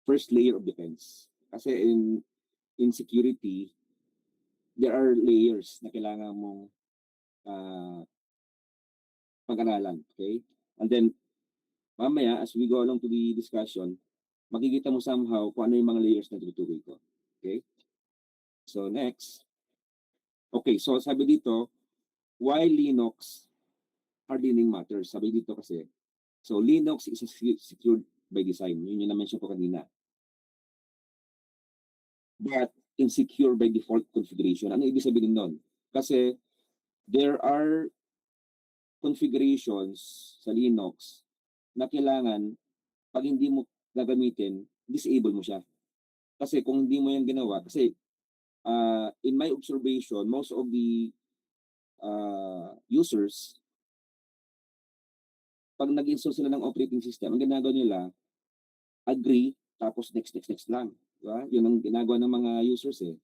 first layer of defense. Kasi in security, there are layers na kailangan mong pag-aralan. Okay? And then, mamaya, as we go along to the discussion, makikita mo somehow kung ano yung mga layers na tinutukoy ko. Okay? So, next. Okay, so sabi dito, why Linux hardening matters? Sabi dito kasi, so Linux is secured by design. Yun yung na-mention ko kanina. But insecure by default configuration. Ano ibig sabihin nun? Kasi there are configurations sa Linux na kailangan pag hindi mo gagamitin, disable mo siya. Kasi kung hindi mo yan ginawa, kasi in my observation, most of the users, pag nag-install sila ng operating system, ang ginagawa nila, agree, tapos next lang. Diba? Yun ang ginagawa ng mga users eh.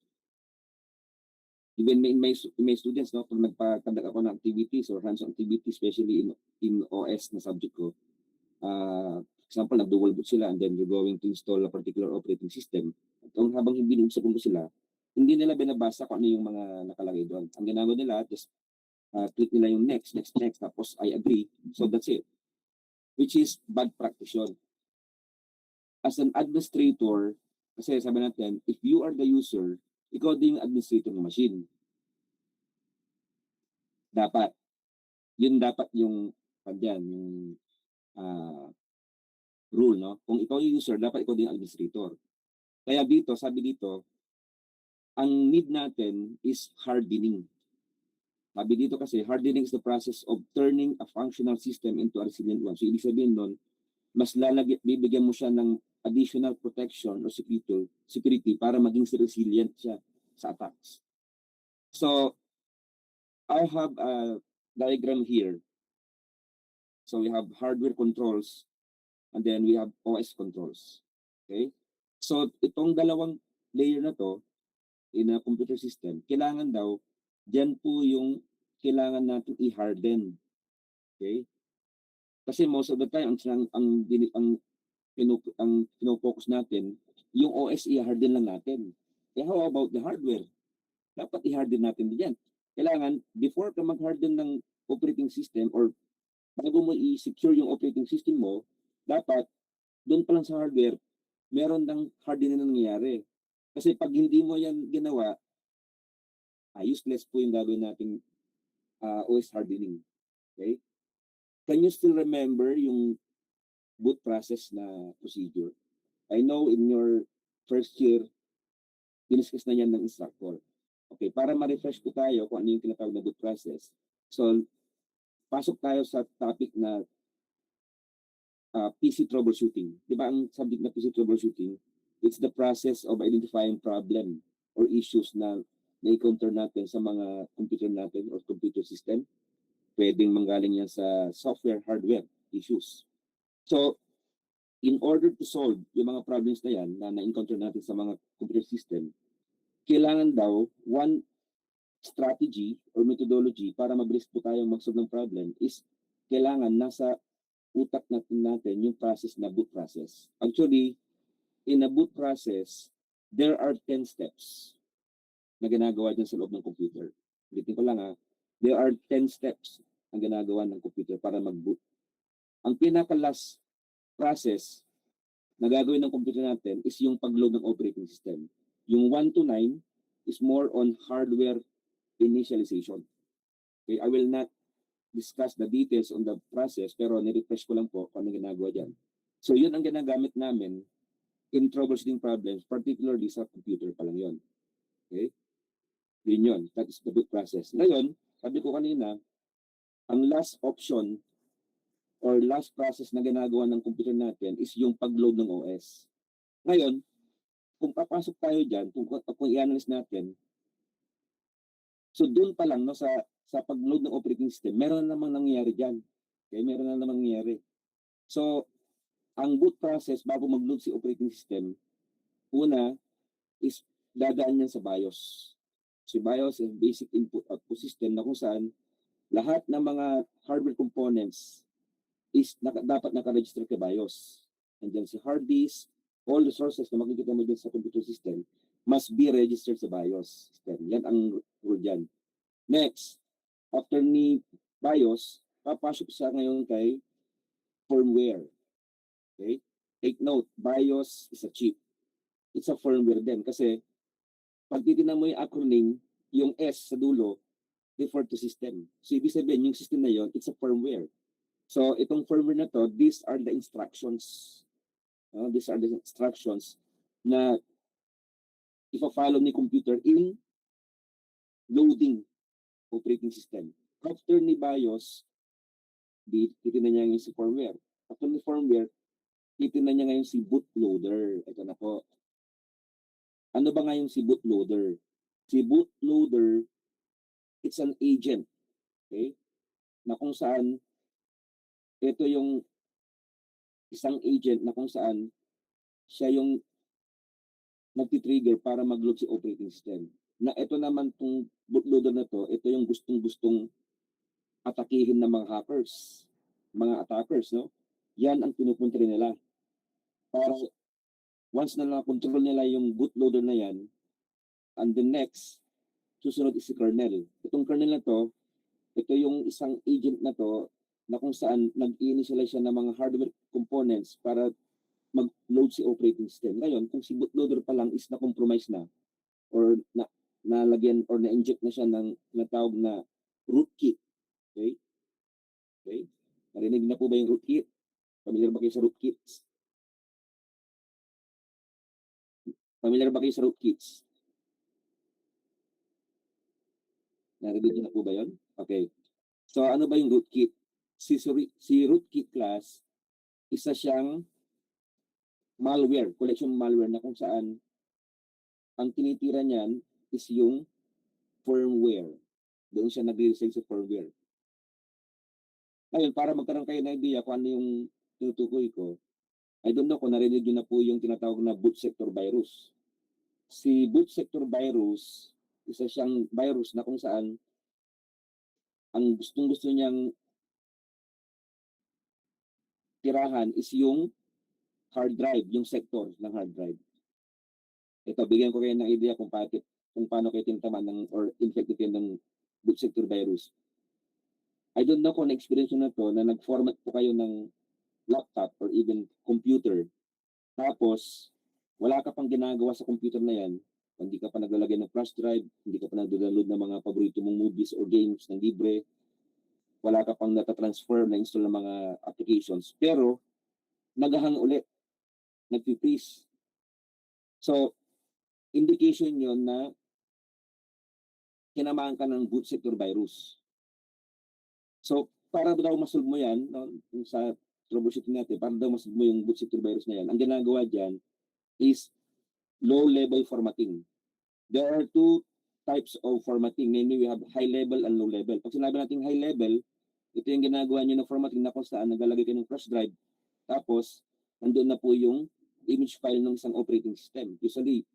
Even in my students, no, pag nagpa-conduct ako ng activities or hands-on activities, especially in OS na subject ko, example, nag-dual boot sila and then you're going to install a particular operating system. At habang binubuksan ko sila, hindi nila binabasa kung ano yung mga nakalagay doon. Ang ginagawa nila, just click nila yung next, tapos I agree. So that's it. Which is bad practice yun. As an administrator, kasi sabi natin, if you are the user, ikaw din yung administrator ng machine. Dapat. Yun dapat yung rule, no? Kung ikaw yung user, dapat ikaw din yung administrator. Kaya dito, sabi dito, ang need natin is hardening. Sabi dito kasi, hardening is the process of turning a functional system into a resilient one. So, ibig sabihin nun, mas bibigyan mo siya ng additional protection or security para maging resilient siya sa attacks. So, I have a diagram here. So, we have hardware controls and then we have OS controls. Okay? So, itong dalawang layer na to in a computer system, kailangan daw, dyan po yung kailangan natin i-harden. Okay? Kasi most of the time, ang pinofocus natin, yung OS i-harden lang natin. Eh, how about the hardware? Dapat i-harden natin din yan. Kailangan, before ka mag-harden ng operating system or bago mo i-secure yung operating system mo, dapat, doon pa lang sa hardware, meron ng hardening na nangyayari. Kasi pag hindi mo yan ginawa, useless po yung gagawin nating OS hardening. Okay? Can you still remember yung boot process na procedure? I know in your first year, diniscuss na yan ng instructor. Okay, para ma-refresh ko tayo kung ano yung tinatawag na boot process. So, pasok tayo sa topic na PC troubleshooting. Di ba ang subject na PC troubleshooting? It's the process of identifying problem or issues na na-encounter natin sa mga computer natin or computer system. Pwedeng manggaling yan sa software, hardware issues. So, in order to solve yung mga problems na yan na na-encounter natin sa mga computer system, kailangan daw one strategy or methodology para mabilis po tayong mag-solve ng problem is kailangan nasa utak natin yung process na boot process. Actually, in a boot process, there are 10 steps na ginagawa dyan sa loob ng computer. Ulitin ko lang there are 10 steps ang ginagawa ng computer para mag-boot. Ang pinaka-last process na gagawin ng computer natin is yung pag-load ng operating system. Yung 1 to 9 is more on hardware initialization. Okay, I will not discuss the details on the process, pero ni-refresh ko lang po kung ano ginagawa dyan. So yun ang ginagamit namin in troubleshooting problems, particularly sa computer pa lang yun. Okay? Yun. That is the boot process. Ngayon, sabi ko kanina, ang last option or last process na ginagawa ng computer natin is yung pag-load ng OS. Ngayon, kung papasok tayo dyan, kung i-analyze natin, so doon pa lang, no, sa pag-load ng operating system, meron na namang nangyayari dyan. Okay? Meron na namang nangyayari. So, ang boot process bago mag-load si operating system, una is dadaan yan sa BIOS. Si BIOS is basic input-output system na kung saan lahat ng mga hardware components is dapat naka-register kay BIOS. Nandiyan si hard disk, all the sources na makikita mo dyan sa computer system must be registered sa BIOS system. Yan ang rule dyan. Next, after ni BIOS, papasok siya ngayon kay firmware. Okay? Take note, BIOS is a chip. It's a firmware din kasi pag titignan mo yung acronym, yung S sa dulo, refer to system. So, ibig sabihin, yung system na yon, it's a firmware. So, itong firmware na to, these are the instructions. These are the instructions na ipa-follow ni computer in loading operating system. After ni BIOS, titignan niya yung si firmware. After ni firmware, titignan niya ngayon si bootloader. Ito na po. Ano ba nga yung si bootloader? Si bootloader, it's an agent. Okay? Na kung saan, ito yung isang agent na kung saan siya yung nagtitrigger para mag-load si operating system. Na ito naman tong bootloader na to, ito yung gustong-gustong atakihin ng mga hackers, mga attackers, no? Yan ang pinupunta nila. Para once na na-control nila yung bootloader na yan, and the next, susunod is si kernel. Itong kernel na to, ito yung isang agent na to na kung saan nag-initialize siya ng mga hardware components para mag-load si operating system. Ngayon, kung si bootloader pa lang is na-compromise na or nalagyan or na-inject na siya ng natawag na rootkit. Okay? Okay? Narinig na po ba yung rootkit? Familiar ba kayo sa rootkits? Familiar ba kayo sa rootkits? Narinig na po ba yun? Okay. So, ano ba yung rootkit? Si rootkit class, isa siyang malware, collection malware na kung saan ang tinitira niyan is yung firmware. Doon siya nag-resell sa firmware. Ngayon, para magkaroon kayo ng idea kung ano yung tinutukoy ko, I don't know kung narinig nyo na po yung tinatawag na boot sector virus. Si boot sector virus, isa siyang virus na kung saan ang gustong-gusto niyang tirahan is yung hard drive, yung sector ng hard drive. Ito, bigyan ko kayo ng idea kung paano kayo tinatamaan ng or infected kayo ng boot sector virus. I don't know kung na-experience na to na nag-format po kayo ng laptop or even computer. Tapos, wala ka pang ginagawa sa computer na yan, hindi ka pa naglalagay ng flash drive, hindi ka pa nag-download ng mga paborito mong movies or games ng libre, wala ka pang nata-transfer na install ng mga applications, pero naghahang ulit, nag-freeze. So, indication yon na tinamaan ka ng boot sector virus. So, para daw masolve mo yan, no, sa troubleshooting natin, para daw masolve mo yung boot sector virus na yan, ang ginagawa dyan is low-level formatting. There are two types of formatting. Namely, we have high level and low level. Pag sinabi natin high level, ito yung ginagawa nyo ng formatting na kung saan naglalagay kayo ng flash drive. Tapos, nandun na po yung image file ng isang operating system. Usually,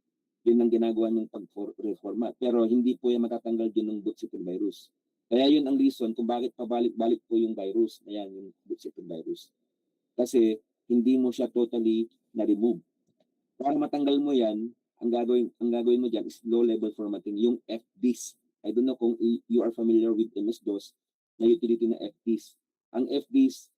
yun ang ginagawa ng pag-reformat. Pero hindi po yan matatanggal din ng boot sector virus. Kaya yun ang reason kung bakit pabalik-balik po yung virus. Ayan, yung boot sector virus. Kasi hindi mo siya totally na-remove. Para matanggal mo yan, ang gagawin mo dyan is low-level formatting, yung FDIS. I don't know kung you are familiar with MS-DOS na utility na FDIS. Ang FDIS,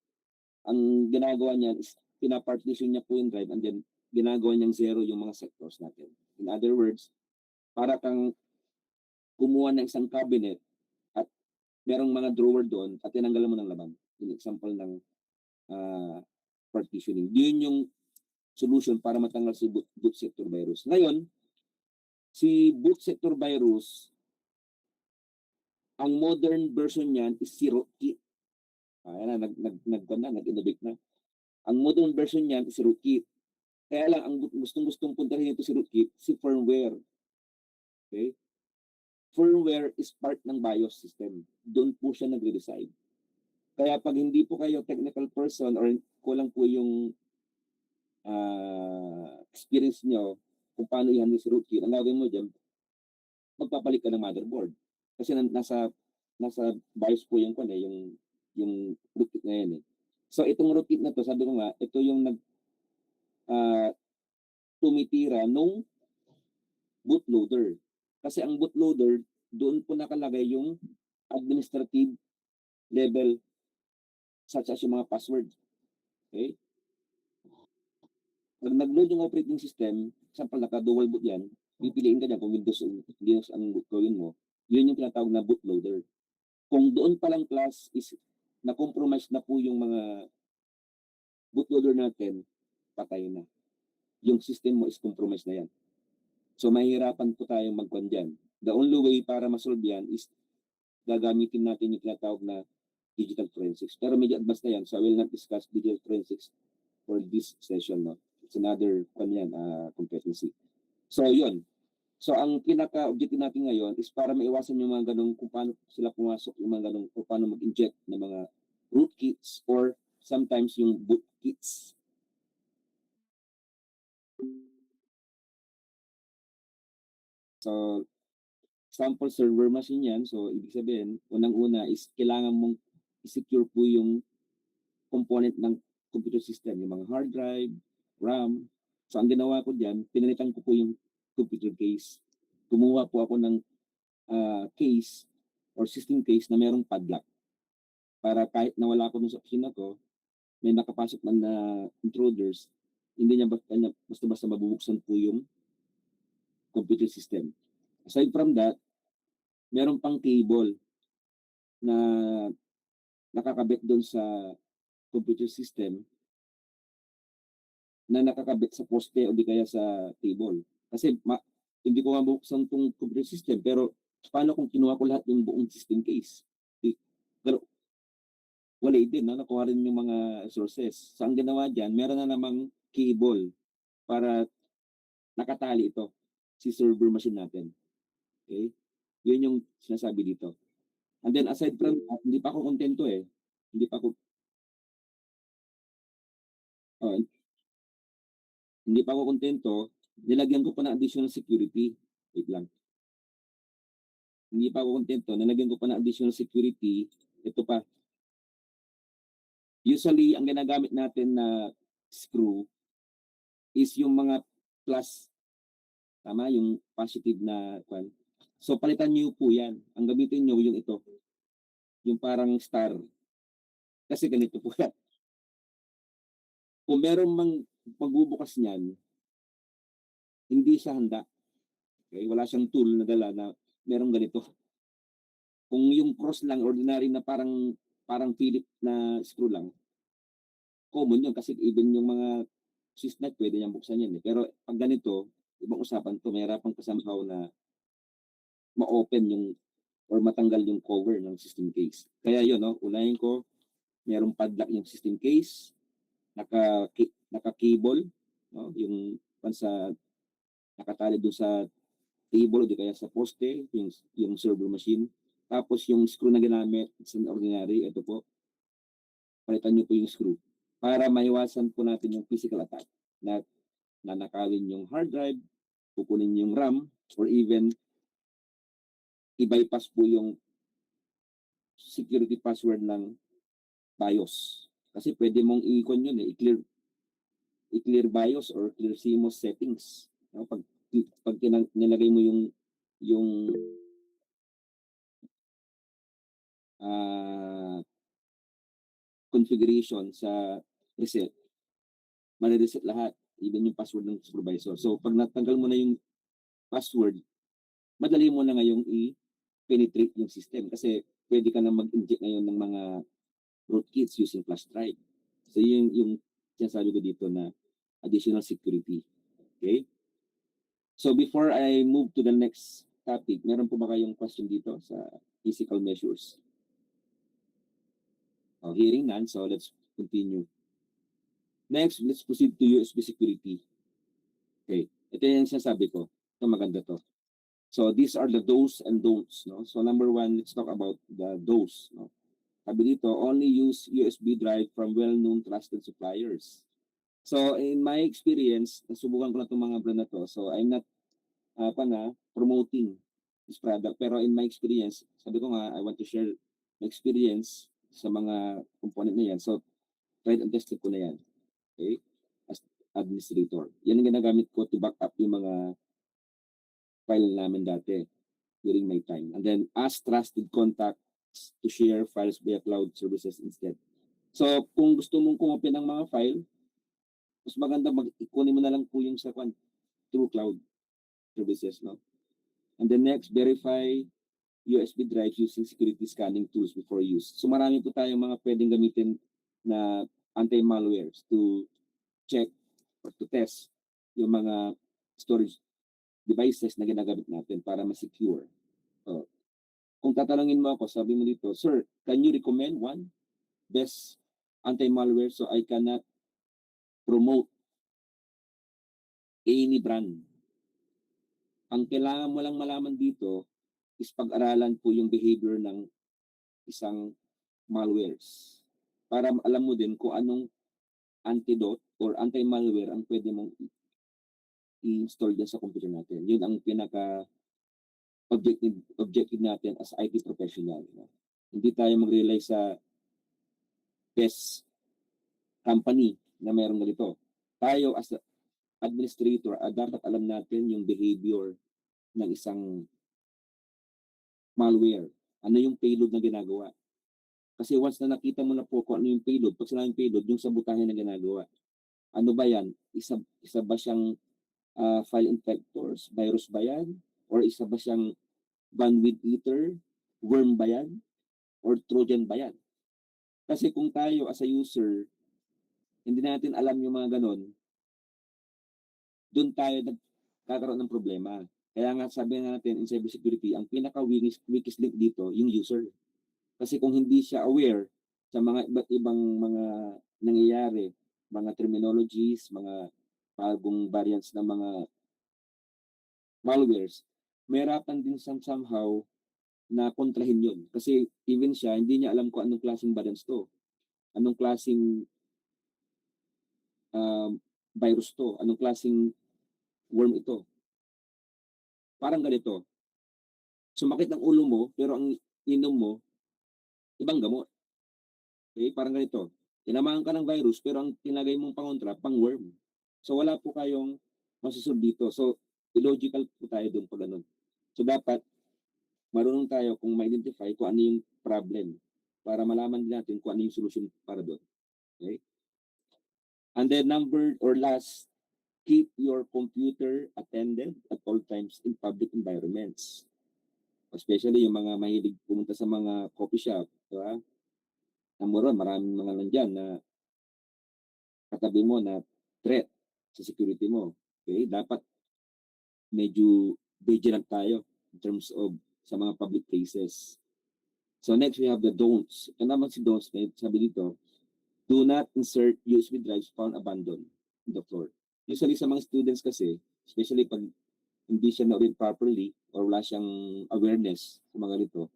ang ginagawa niyan is pinapartition niya po yung drive and then ginagawa niyang zero yung mga sectors natin. In other words, para kang kumuha ng isang cabinet at merong mga drawer doon at tinanggalan mo ng laman. Yung example ng partitioning. Yun yung solution para matanggal si boot sector virus. Ngayon, si boot sector virus, ang modern version niyan is si rootkit. Ayan na, nag-innovate na. Ang modern version niyan is si rootkit. Kaya lang, ang gustong-gustong puntahin ito si rootkit, si firmware. Okay? Firmware is part ng BIOS system. Doon po siya nagre-reside. Kaya pag hindi po kayo technical person or kulang po yung experience nyo kung paano i-handle si rootkit, ang gagawin mo dyan, magpapalit ka ng motherboard. Kasi nasa BIOS po yung rootkit na yan eh. So itong rootkit na to, sabi ko nga, ito yung tumitira nung bootloader. Kasi ang bootloader, doon po nakalagay yung administrative level such as yung mga password. Okay? Pag nag-load yung operating system, example, naka-dual boot yan, pipiliin ka dyan kung Windows ang gawin mo, yun yung tinatawag na bootloader. Kung doon palang class is na-compromise na po yung mga bootloader natin, patay na. Yung system mo is compromised na yan. So mahihirapan po tayong magkuhan dyan. The only way para masolve yan is gagamitin natin yung tinatawag na digital forensics. Pero medyo advanced na yan, so I will not discuss digital forensics for this session. No? It's another competency. So yun. So ang pinaka-objective natin ngayon is para maiwasan yung mga ganong kung paano sila pumasok, yung mga ganong kung paano mag-inject ng mga rootkits or sometimes yung bootkits. So, sample server machine yan. So, ibig sabihin, unang-una is kailangan mong i-secure po yung component ng computer system, yung mga hard drive, RAM. So, ang ginawa ko dyan, pinalitan ko po yung computer case. Kumuha po ako ng case or system case na merong padlock. Para kahit nawala ko dun sa opisina ko, may nakapasok man na intruders, hindi niya basta-basta mabubuksan po yung computer system. Aside from that, meron pang cable na nakakabit doon sa computer system na nakakabit sa poste o di kaya sa table. Kasi hindi ko mabuksan itong computer system, pero paano kung kinuha ko lahat yung buong system case? Pero wala din, no? Nakuha rin yung mga sources. So ang ginawa dyan, meron na namang cable para nakatali ito si server machine natin. Okay? Yun yung sinasabi dito. And then aside from that, hindi pa ako kontento eh. Hindi pa ako kontento, nilagyan ko pa ng additional security. Wait lang. Hindi pa ako kontento, nilagyan ko pa ng additional security. Ito pa. Usually, ang ginagamit natin na screw is yung mga plus. Tama? Yung positive na kwan. So, palitan nyo po yan. Ang gamitin nyo yung ito. Yung parang star. Kasi ganito po yan. Kung meron mang magbubukas niyan, hindi siya handa. Okay? Wala siyang tool na dala na merong ganito. Kung yung cross lang, ordinary na parang Philip na screw lang, common yun kasi even yung mga Swiss nut, pwede niyang buksan yan. Eh. Pero pag ganito, ibang usapan to, may harapang kasamhaw na ma-open yung or matanggal yung cover ng system case. Kaya yun, no, unahin ko, merong padlock yung system case, naka-cable, no, yung pansa nakatali doon sa table o di kaya sa poste, yung server machine. Tapos yung screw na ginamit, it's an ordinary, ito po, palitan nyo po yung screw para maiwasan po natin yung physical attack na nanakawin yung hard drive, kukunin yung RAM, or even i-bypass po yung security password ng BIOS. Kasi pwede mong i-con yun eh, i-clear BIOS or clear CMOS settings. No? Pag nilagay mo yung configuration sa reset, mali-reset lahat, even yung password ng supervisor. So pag natanggal mo na yung password, madali mo na ngayong i-penetrate yung system kasi pwede ka na mag-inject ngayon ng mga rootkits using flash drive. So yung sinasabi ko dito na additional security. Okay? So before I move to the next topic, meron po ba kayong question dito sa physical measures? Hearing none, so let's continue. Next, let's proceed to USB security. Okay, ito yung sinasabi ko. Ito maganda to. So these are the do's and don'ts. No? So number one, let's talk about the do's. No? Sabi dito, only use USB drive from well-known trusted suppliers. So in my experience, nasubukan ko na itong mga brand na to. So I'm not promoting this product. Pero in my experience, sabi ko nga, I want to share my experience sa mga component na yan. So tried and tested ko na yan. Okay? administrator. Yan ang ginagamit ko to back up yung mga file namin dati during my time. And then ask trusted contacts to share files via cloud services instead. So kung gusto mong kumopya ng mga file, mas maganda ikunin mo na lang po yung sa through cloud services, no? And then next, verify USB drives using security scanning tools before use. So marami po tayong mga pwedeng gamitin na anti-malwares to check or to test yung mga storage devices na ginagamit natin para ma-secure. So, kung tatanungin mo ako, sabi mo dito, sir, can you recommend one best anti-malware so I cannot promote any brand? Ang kailangan mo lang malaman dito is pag-aralan po yung behavior ng isang malwares para alam mo din kung anong antidote or anti-malware ang pwede mong i-install dyan sa computer natin. Yun ang pinaka objective natin as IT professional. No? Hindi tayo mag-rely sa best company na meron ganito. Tayo as administrator, dapat alam natin yung behavior ng isang malware. Ano yung payload na ginagawa. Kasi once na nakita mo na po kung ano yung payload, pag sinabing payload, yung sabotahe na ginagawa. Ano ba yan? Isa ba siyang file infectors, virus ba yan? Or isa ba siyang bandwidth eater, worm ba yan? Or Trojan ba yan? Kasi kung tayo as a user, hindi natin alam yung mga ganon, doon tayo nagkakaroon ng problema. Kaya nga sabi nga natin in cybersecurity, ang pinaka-weakest link dito, yung user. Kasi kung hindi siya aware sa mga iba't ibang mga nangyayari, mga terminologies, mga bagong variants ng mga malwares, mahirapan din somehow na kontrahin yun. Kasi even siya, hindi niya alam kung anong klaseng variants to. Anong klaseng virus to. Anong klaseng worm ito. Parang ganito. Sumakit ang ulo mo, pero ang inom mo, ibang gamot. Okay? Parang ganito. Tinamaan ka ng virus, pero ang tinagay mong pangontra, pang-worm. So wala po kayong masusunod dito. So illogical po tayo doon pag ganun. So dapat marunong tayo kung ma-identify kung ano yung problem para malaman natin kung ano yung solution para doon. Okay? And then number or last, keep your computer attended at all times in public environments. Especially yung mga mahilig pumunta sa mga coffee shop, di ba? Maraming mga nandyan na katabi mo na threat sa security mo. Okay? Dapat medyo vigilant tayo in terms of sa mga public places. So next we have the don'ts. Ito naman si don'ts, sabi dito, do not insert USB drives found abandoned in the floor. Usually sa mga students kasi, especially pag hindi siya na-read properly or wala siyang awareness sa mga nito,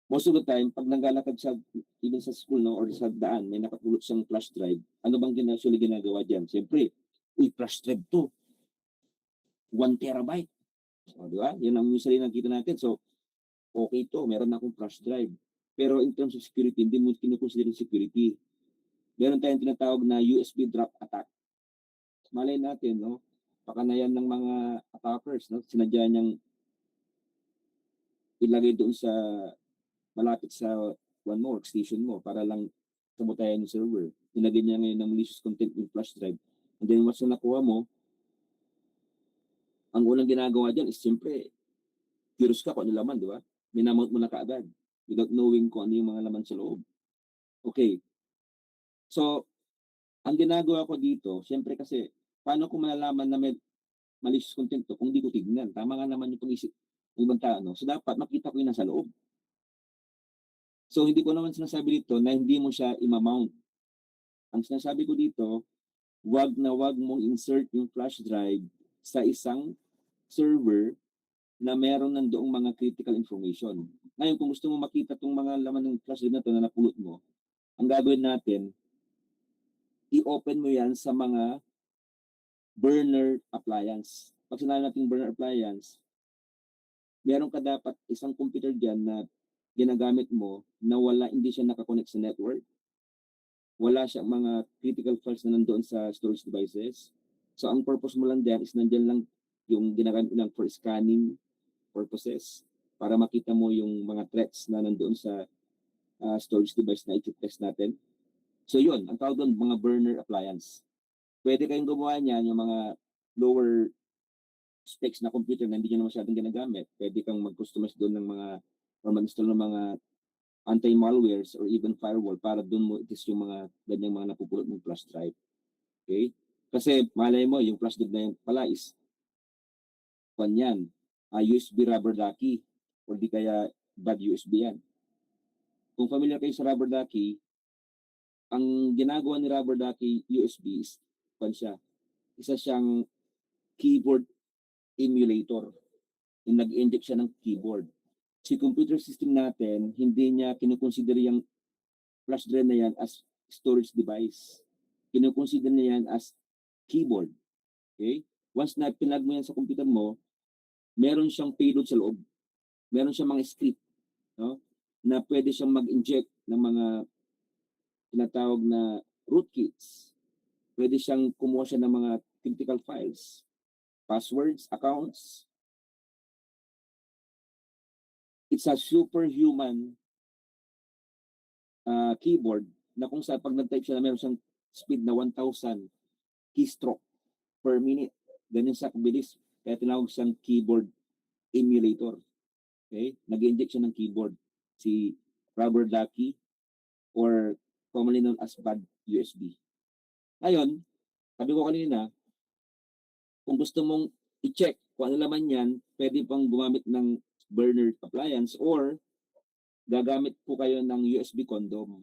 most of the time, pag naglalakad siya, even sa school no, or sa daan, may nakapulot siyang flash drive, ano bang usually ginagawa dyan? Siyempre, flash drive to. 1 terabyte. So, di ba? Yan ang usually nakita natin. So, okay to, meron na akong flash drive. Pero in terms of security, hindi mo kinukonsider security. Meron tayong tinatawag na USB drop attack. Malay natin, no? Pakanayan ng mga attackers, no? Sinadya niyang ilagay doon sa malapit sa workstation mo para lang sabutayan yung server. Nilagay niya ngayon ng malicious content yung flash drive. And then once na nakuha mo, ang unang ginagawa dyan is siyempre, curious ka kung ano laman, di ba? Minamount mo na kaagad without knowing kung ano yung mga laman sa loob. Okay. So, ang ginagawa ko dito, siyempre kasi, paano ko malalaman na may malicious content to kung di ko tignan? Tama nga naman yung pag-isip ng ibang tao. No? So, dapat makita ko yung nasa loob. So, hindi ko naman sinasabi dito na hindi mo siya imamount. Ang sinasabi ko dito, wag na wag mong insert yung flash drive sa isang server na meron nandoong mga critical information. Ngayon, kung gusto mo makita itong mga laman ng flash drive na ito na napulot mo, ang gagawin natin, i-open mo yan sa mga burner appliance. Pag sinabi natin burner appliance, meron ka dapat isang computer dyan na ginagamit mo na hindi siya nakakonect sa network. wala siyang mga critical files na nandoon sa storage devices. So ang purpose mo lang diyan is nandiyan lang yung ginagamit lang for scanning purposes para makita mo yung mga threats na nandoon sa storage device na i-test natin. So yun, ang tawag doon mga burner appliance. Pwede kayong gumawa niyan yung mga lower specs na computer na hindi nyo na masyadong ginagamit. Pwede kang mag-customize doon ng mga or mag-install ng mga anti-malwares or even firewall para doon mo itis yung mga ganyang mga napupulot ng flash drive. Okay? Kasi malay mo, yung flash drive na yun pala is kanyan, USB rubber ducky or di kaya bad USB yan. Kung familiar kayo sa rubber ducky, ang ginagawa ni rubber ducky USB is siya, isa siyang keyboard emulator. Yung nag-inject siya ng keyboard. Si computer system natin, hindi niya kinukonsider yung flash drive na yan as storage device. Kinukonsider niya yan as keyboard. Okay? Once na pinag mo yan sa computer mo, meron siyang payload sa loob. Meron siyang mga script, no? Na pwede siyang mag-inject ng mga tinatawag na rootkits. Pwede siyang kumuha siya ng mga critical files, passwords, accounts. It's a superhuman keyboard na kung saan pag nag-type siya na meron siyang speed na 1,000 keystroke per minute. Ganyan siya kabilis. Kaya tinawag siyang keyboard emulator. Okay? Nag-inject siya ng keyboard. Si rubber ducky or commonly known as bad USB. Ngayon, sabi ko kanina, kung gusto mong i-check kung ano laman yan, pwede pang gumamit ng burner appliance or gagamit po kayo ng USB condom.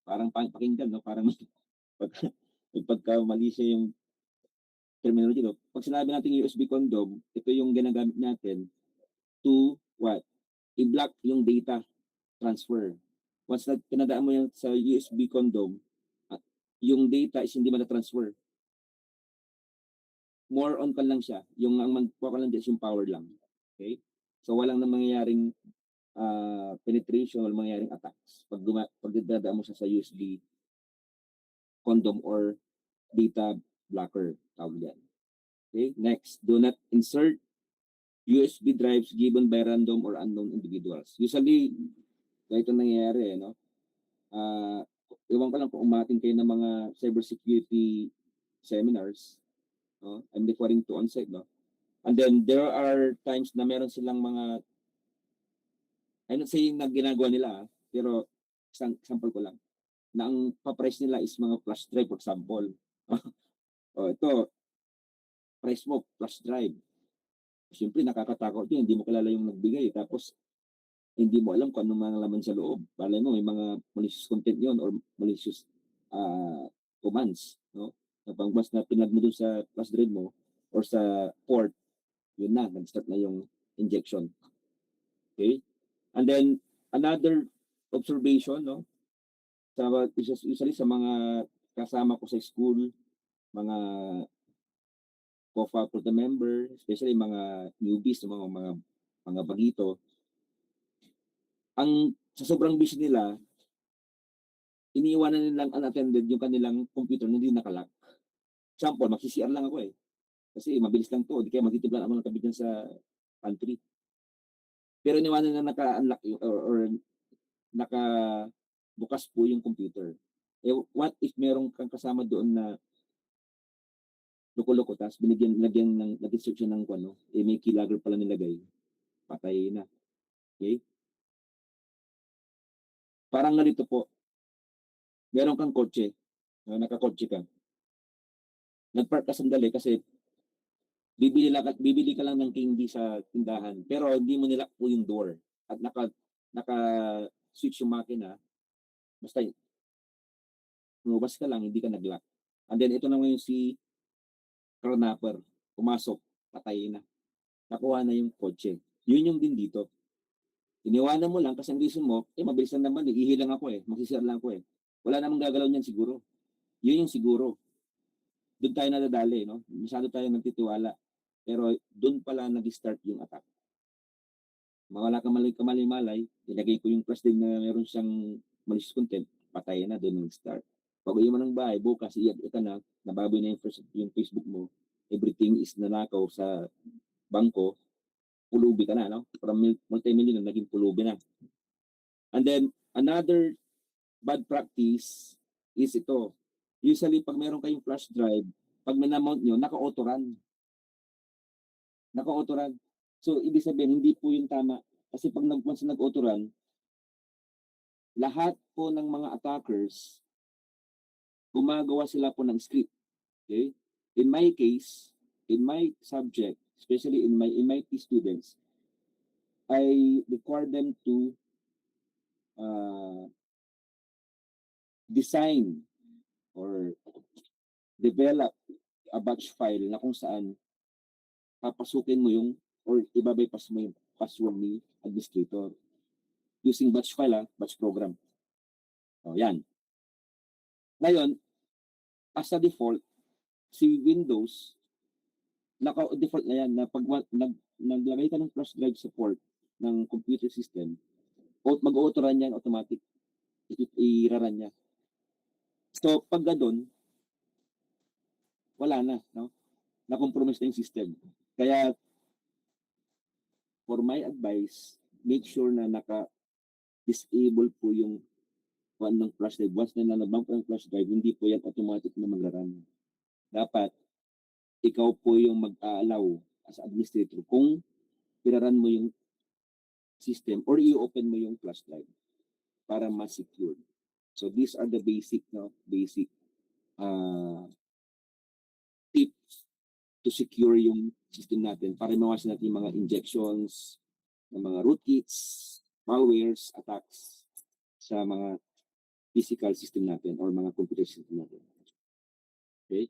Parang pakinggan, no? Parang pagka mali siya yung terminology, no? Pag sinabi natin USB condom, ito yung ginagamit natin to what? I-block yung data transfer. Once na pinadaan mo yung sa USB condom, yung data is hindi ma-transfer. More on ka lang siya. Yung ang magpo ka lang dyan yung power lang. Okay? So walang nang mangyayaring penetration, walang mangyayaring attacks. Pag dadaan mo siya sa USB condom or data blocker, tawag yan. Okay? Next, do not insert USB drives given by random or unknown individuals. Usually, ito nangyayari, no? Iwan ko lang kung umating kayo ng mga cybersecurity seminars. No? I'm referring to on-site, no? And then there are times na meron silang mga, I'm not saying na ginagawa nila, pero example ko lang, na ang pa-price nila is mga flash drive, for example. Ito, price mo, flash drive. Siyempre, nakakatakot yun, hindi mo kilala yung nagbigay. Tapos, hindi mo alam kung anong mga laman sa loob. Balay mo, may mga malicious content yun or malicious commands. No? Kapag mas na pinag mo dun sa flash drive mo or sa port, yun na, nag-start na yung injection. Okay? And then, another observation, no? Usually sa mga kasama ko sa school, mga co-faculty member, especially mga newbies, mga bagito, sa sobrang busy nila, iniiwanan nilang unattended yung kanilang computer na hindi nakalock. Example, mag-CCR lang ako eh. Kasi mabilis lang to, di kaya magtitiblan ako ng tabi dyan sa pantry. Pero iniwanan na naka-unlock or naka-bukas po yung computer. Eh, what if meron kang kasama doon na loko-loko, tapos lagyan ng nag-insert siya ng may keylogger pala nilagay, patay na. Okay? Parang ganito po, meron kang kotse, nakakotse ka. Nagpark ka sandali kasi bibili ka lang ng candy sa tindahan, pero hindi mo nilak po yung door at naka-switch yung makina, basta lumabas ka lang, hindi ka nag-lock. And then ito naman yung si carnapper, pumasok, patay na. Nakuha na yung kotse. Yun yung din dito. Iniwanan mo lang kasi ang reason mo, mabilis lang naman, ihilang ako magsisir lang ako Wala namang gagalaw niyan siguro. Yun yung siguro. Doon tayo nadadali, no? Masyado tayo nagtitiwala. Pero doon pala nag-start yung attack. Mawala ka kamali-malay, ilagay ko yung flash drive na meron siyang malicious content, patay na doon ng start. Pag uwi mo ng bahay, bukas iyak ka na, nababoy na yung Facebook mo, everything is nanakaw sa bangko, pulubi ka na, no? From multi-million na naging pulubi na. And then, another bad practice is ito. Usually, pag meron kayong flash drive, pag minamount nyo, naka-auto run. Naka-auto run. So, ibig sabihin, hindi po yung tama. Kasi pag once nag-auto run, lahat po ng mga attackers, gumagawa sila po ng script. Okay? In my case, in my subject, especially in my MIT students, I require them to design or develop a batch file na kung saan papasukin mo yung or ibabypass mo yung password ni administrator using batch file, batch program. O, yan. Ngayon, as a default, si Windows, naka-default na yan na pag naglagay ka ng flash drive support ng computer system, mag-auto run yan automatic. I-run niya. So, pag doon, wala na, no? Na-compromise na yung system. Kaya, for my advice, make sure na naka-disable po yung one ng flash drive. Once na nalabang po yung flash drive, hindi po yan automatic na mag-run. Dapat, ikaw po yung mag-allow as administrator kung pinaran mo yung system or i-open mo yung flash drive para mas secure. So these are the basic tips to secure yung system natin para mawasan natin yung mga injections, ng mga rootkits, malwares, attacks sa mga physical system natin or mga computer system natin. Okay?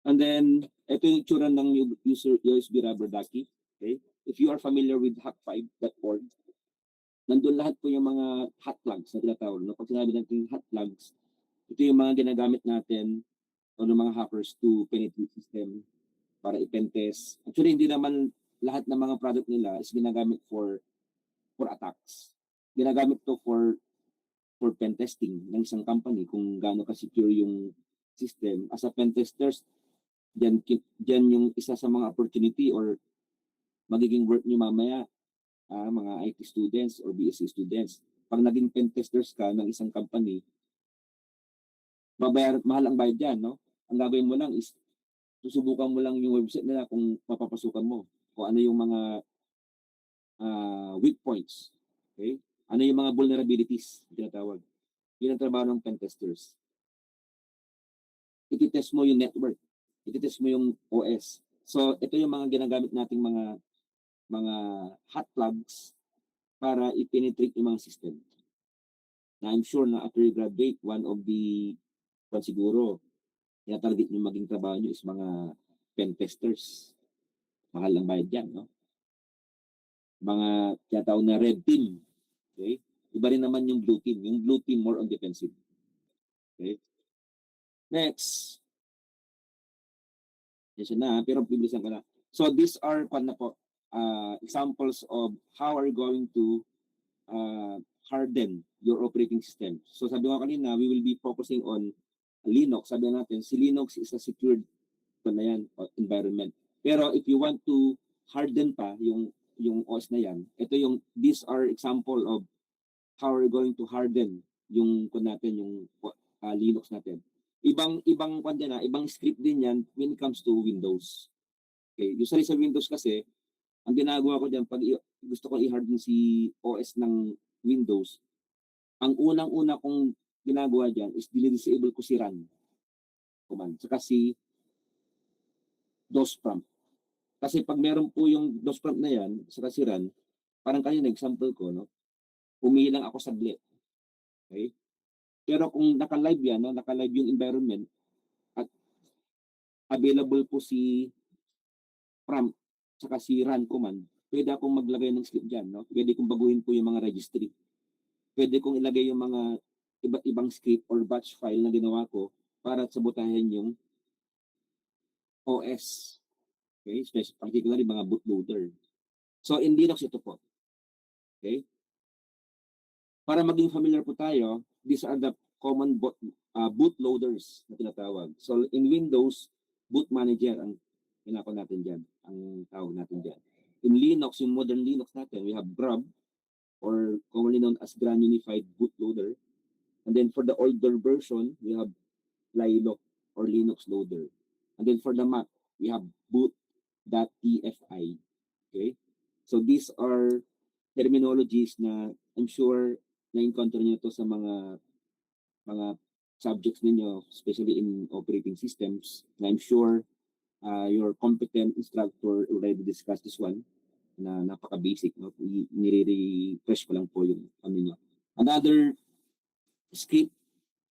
And then, ito yung itsura ng USB rubber ducky. Okay? If you are familiar with hack5.org, nandun lahat po yung mga hot plugs na tinatawag. No? Pag sinabi natin hot plugs, ito yung mga ginagamit natin o ng mga hackers to penetrate system para i-pentest. Actually, hindi naman lahat ng mga product nila is ginagamit for attacks. Ginagamit to for pen testing ng isang company kung gaano ka-secure yung system. As a pen testers, dyan yung isa sa mga opportunity or magiging work nyo mamaya, mga IT students or BSc students. Pag naging pen testers ka ng isang company, mahal ang bayad dyan, no? Ang gagawin mo lang is, susubukan mo lang yung website nila kung mapapasukan mo. Kung ano yung mga weak points. Okay? Ano yung mga vulnerabilities, tinatawag. Yun ang trabaho ng pen testers. Ititest mo yung network. Ititest mo yung OS. So, ito yung mga ginagamit nating mga hot plugs para i-penetrate yung mga system. Na I'm sure na after you graduate, one of the siguro, tinatarget nyo maging trabaho nyo is mga pen testers. Mahal ang bayad yan, no? Mga tinatawag na red team. Okay? Iba rin naman yung blue team. Yung blue team more on defensive. Okay? Next. Yes na, pero bibilisan ko na. So these are examples of how are you going to harden your operating system. So sabi ko kanina, we will be focusing on Linux. Sabi natin, si Linux is a secured environment. Pero if you want to harden pa yung OS na yan, these are example of how we're going to harden yung Linux natin. Ibang script din yan when it comes to Windows. Okay, usually sa Windows kasi, ang ginagawa ko diyan pag gusto ko i-harden si OS ng Windows, ang unang-una kong ginagawa diyan is dinidisable ko si run command, saka si DOS prompt. Kasi pag meron po yung DOS prompt na yan, saka si run, parang kanina example ko, no? Humihi lang ako saglit. Okay? Pero kung naka-live yan, no? Naka-live yung environment at available po si prompt saka si run command, pwede akong maglagay ng script dyan. No? Pwede kong baguhin po yung mga registry. Pwede kong ilagay yung mga iba't ibang script or batch file na ginawa ko para sabotahin yung OS. Okay? Particularly mga bootloader. So in Linux ito po. Okay? Para maging familiar po tayo, these are the common bootloaders na tinatawag. So in Windows, boot manager ang pinako natin dyan, ang tawag natin dyan. In Linux, yung modern Linux natin, we have Grub, or commonly known as Gran Unified Bootloader. And then for the older version, we have Liloc or Linux Loader. And then for the Mac, we have boot.tfi. Okay? So these are terminologies na I'm sure na-encounter niyo to sa mga subjects ninyo, especially in operating systems. And I'm sure your competent instructor already discussed this one na napaka-basic. No? Nire-refresh ko lang po yung ano nyo. Another script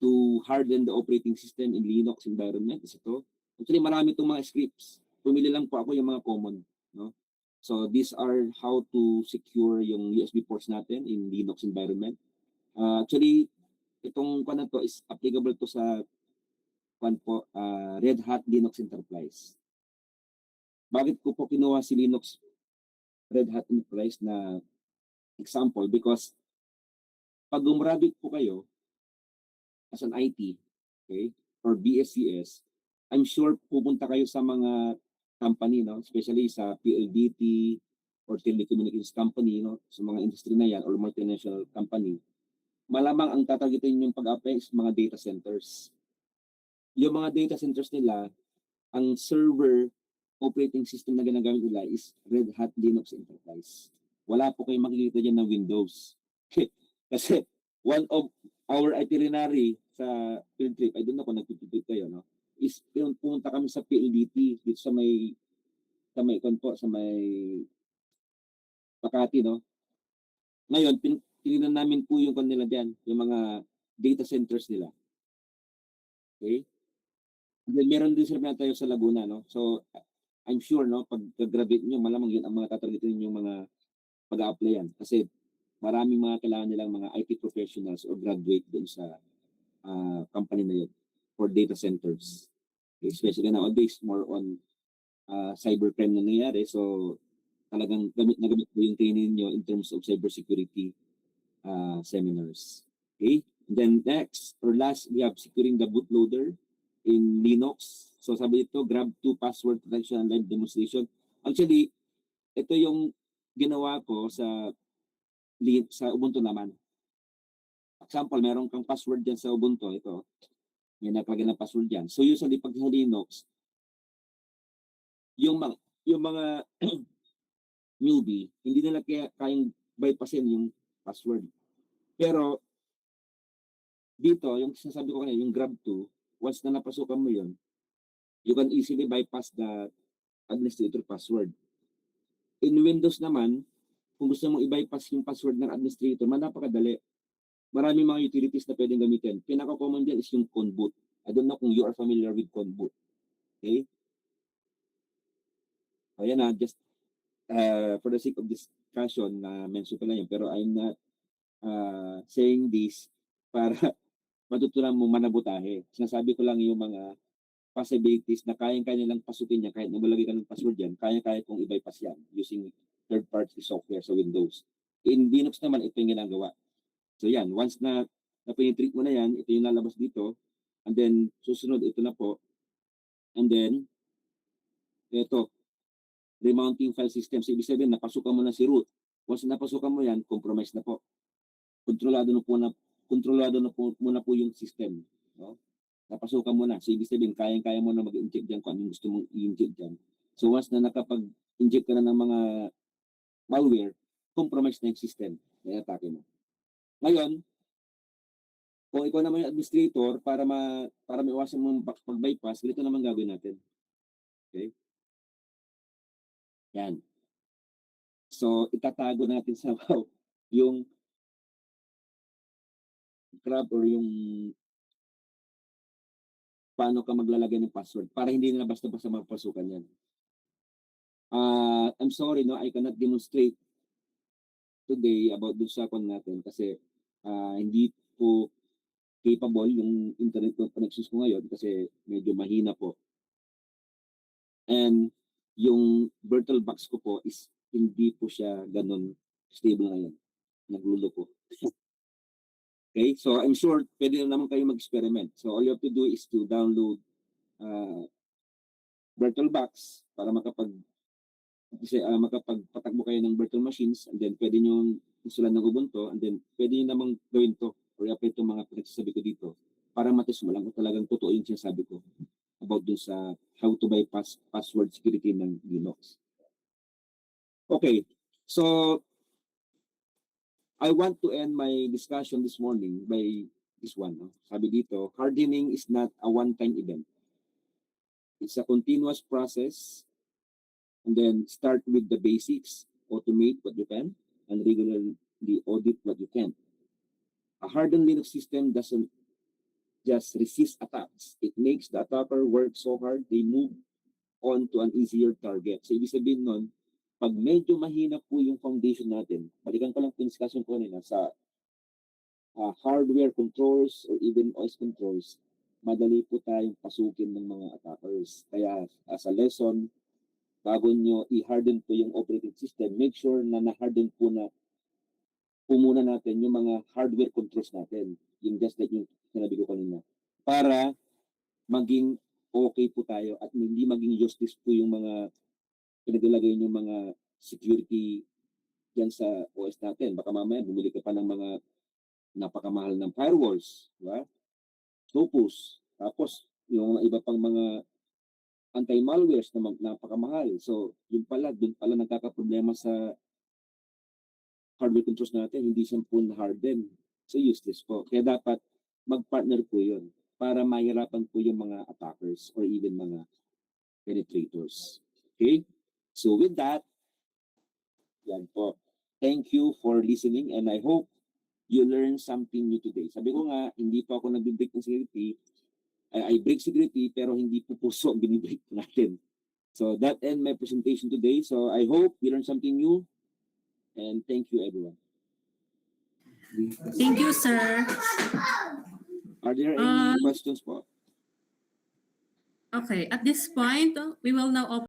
to harden the operating system in Linux environment is ito. Actually, marami itong mga scripts. Pumili lang po ako yung mga common. No? So these are how to secure yung USB ports natin in Linux environment. Actually, itong na to is applicable to sa Red Hat Linux Enterprise. Bakit ko po kinuha si Linux Red Hat Enterprise na example? Because pag gumrabbit po kayo as an IT, okay, or BSCS, I'm sure pupunta kayo sa mga company, no? Especially sa PLDT or telecommunications company, no? Sa mga industry na yan or multinational company. Malamang ang tatargetin yung pag-apply is mga data centers. Yung mga data centers nila, ang server operating system na ginagamit nila is Red Hat Linux Enterprise. Wala po kayong makikita dyan ng Windows. Kasi one of our itinerary sa field trip, I don't know kung nagpipipit kayo, no? Is pumunta kami sa PLDT dito sa may Makati, no? Ngayon, tinignan namin po yung kanila dyan, yung mga data centers nila. Okay? And then meron din sila tayo sa Laguna, no? So, I'm sure, no, pag graduate nyo, malamang yun ang mga tatargetin yung mga pag-a-applyan. Kasi maraming mga kailangan nilang mga IT professionals or graduate doon sa company na yun for data centers. Okay? Especially nowadays, more on cybercrime na nangyayari. So, talagang gamit po yung training nyo in terms of cybersecurity seminars. Okay? And then next or last, we have securing the bootloader in Linux. So sabi ito, grab2 password protection and live demonstration. Actually, ito yung ginawa ko sa Ubuntu naman. Example, meron kang password dyan sa Ubuntu. Ito, may nakalagay na password dyan. So usually, pag sa Linux, yung mga newbie, hindi nila kayang bypassin yung password. Pero dito, yung sinasabi ko kanina, yung grab2, once na napasukan mo yun, you can easily bypass the administrator password. In Windows naman, kung gusto mong i-bypass yung password ng administrator, napakadali. Maraming mga utilities na pwedeng gamitin. Pinaka-common dyan is yung conboot. I don't know kung you are familiar with conboot. Okay? Ayan na, just for the sake of discussion, mention ko lang yun. Pero I'm not saying this para matutunan mo manabutahe. Sinasabi ko lang yung mga possibilities na kayang-kaya nilang pasukin niya kahit nabalagay ka ng password yan, kaya-kaya kong i-bypass yan using third-party software sa Windows. In Linux naman, ito yung ginagawa. So yan, once na penetrate mo na yan, ito yung lalabas dito, and then susunod, ito na po, and then, ito, remounting file system. So ibig sabihin, napasukan mo na si root. Once napasukan mo yan, compromise na po. Kontrolado na po yung system. No? Napasukan mo na. So, ibig sabihin, kayang-kaya mo na mag-inject dyan kung anong gusto mong i-inject dyan. So, once na nakapag-inject ka na ng mga malware, compromise na yung system na atake mo. Ngayon, kung ikaw naman yung administrator, para maiwasan mo pag-bypass, ganito naman gagawin natin. Okay? Yan. So, itatago natin sa yung grab or yung paano ka maglalagay ng password para hindi na basta-basta mapasukan yan. I'm sorry, no, I cannot demonstrate today about dun sa natin kasi hindi po capable yung internet connections ko ngayon kasi medyo mahina po. And yung VirtualBox ko po is hindi po siya ganun stable ngayon. Naglulo po. Okay, so I'm sure pwede na naman kayo mag-experiment. So all you have to do is to download VirtualBox para makapagpatakbo kayo ng virtual machines, and then pwede nyo instalan ng Ubuntu, and then pwede nyo namang gawin to or i-apply itong mga pinagsasabi ko dito para matest mo lang kung talagang totoo yung sinasabi ko about dun sa how to bypass password security ng Linux. Okay, so I want to end my discussion this morning by this one. No? Sabi dito, hardening is not a one-time event. It's a continuous process, and then start with the basics, automate what you can, and regularly audit what you can. A hardened Linux system doesn't just resist attacks. It makes the attacker work so hard, they move on to an easier target. So, ibig sabihin nun, pag medyo mahina po yung foundation natin, balikan ko lang po yung discussion ko nila sa hardware controls or even OS controls, madali po tayong pasukin ng mga attackers. Kaya as a lesson, bago nyo i-harden po yung operating system, make sure na na-harden po muna natin yung mga hardware controls natin. Yung just like yung sinabi ko kanina. Para maging okay po tayo at hindi maging useless po yung mga pinaglagay yung mga security dyan sa OS natin. Baka mamaya bumili ka pa ng mga napakamahal ng firewalls, diba? Topos. Tapos yung iba pang mga anti-malwares na napakamahal. So, yun pala, dun pala nagkakaproblema sa hardware controls natin, hindi siya po na-harden. So, useless po. Kaya dapat mag-partner po yun para mahirapan po yung mga attackers or even mga penetrators. Okay? So, with that, yan po. Thank you for listening, and I hope you learn something new today. Sabi ko nga, hindi po ako nag-break ng security. I break security, pero hindi po puso ang binibreak natin. So, that end my presentation today. So, I hope you learned something new. And thank you, everyone. Thank you, sir. Are there any questions po? Okay, at this point, we will now open